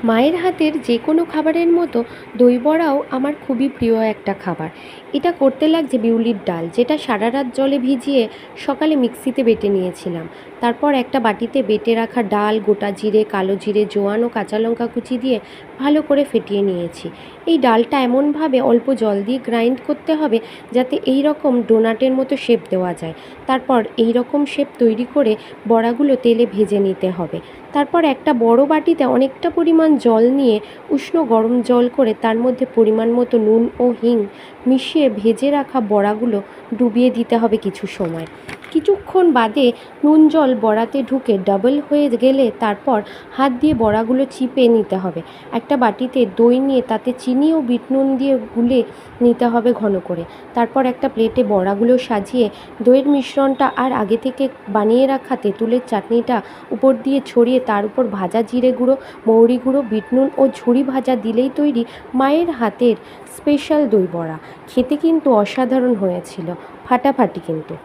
মায়ের হাতের যে কোনো খাবারের মতো দই বড়াও আমার খুবই প্রিয় একটা খাবার। এটা করতে লাগছে বিউলির ডাল, যেটা সারা রাত জলে ভিজিয়ে সকালে মিক্সিতে বেটে নিয়েছিলাম। তারপর একটা বাটিতে বেটে রাখা ডাল, গোটা জিরে, কালো জিরে, জোয়ান ও কাঁচা লঙ্কা কুচি দিয়ে ভালো করে ফেটিয়ে নিয়েছি। এই ডালটা এমনভাবে অল্প জল দিয়ে গ্রাইন্ড করতে হবে যাতে এই রকম ডোনাটের মতো শেপ দেওয়া যায়। তারপর এই রকম শেপ তৈরি করে বড়াগুলো তেলে ভেজে নিতে হবে। তারপর একটা বড় বাটিতে অনেকটা পরিমাণ জল নিয়ে উষ্ণ গরম জল করে তার মধ্যে পরিমাণ মতো নুন ও হিং মিশিয়ে ভেজে রাখা বড়াগুলো ডুবিয়ে দিতে হবে কিছু সময়। কিছুক্ষণ বাদে নুন জল বড়াতে ঢুকে ডাবল হয়ে গেলে তারপর হাত দিয়ে বড়াগুলো চিপে নিতে হবে। একটা বাটিতে দই নিয়ে তাতে চিনি ও বিট নুন দিয়ে গুলে নিতে হবে ঘন করে। তারপর একটা প্লেটে বড়াগুলো সাজিয়ে দইয়ের মিশ্রণটা আর আগে থেকে বানিয়ে রাখা তেঁতুলের চাটনিটা উপর দিয়ে ছড়িয়ে তার উপর ভাজা জিরে গুঁড়ো, মৌরি গুঁড়ো, বিট নুন ও ঝুরি ভাজা দিলেই তৈরি মায়ের হাতের স্পেশাল দই বড়া। খেতে কিন্তু অসাধারণ হয়েছিল, ফাটাফাটি কিন্তু।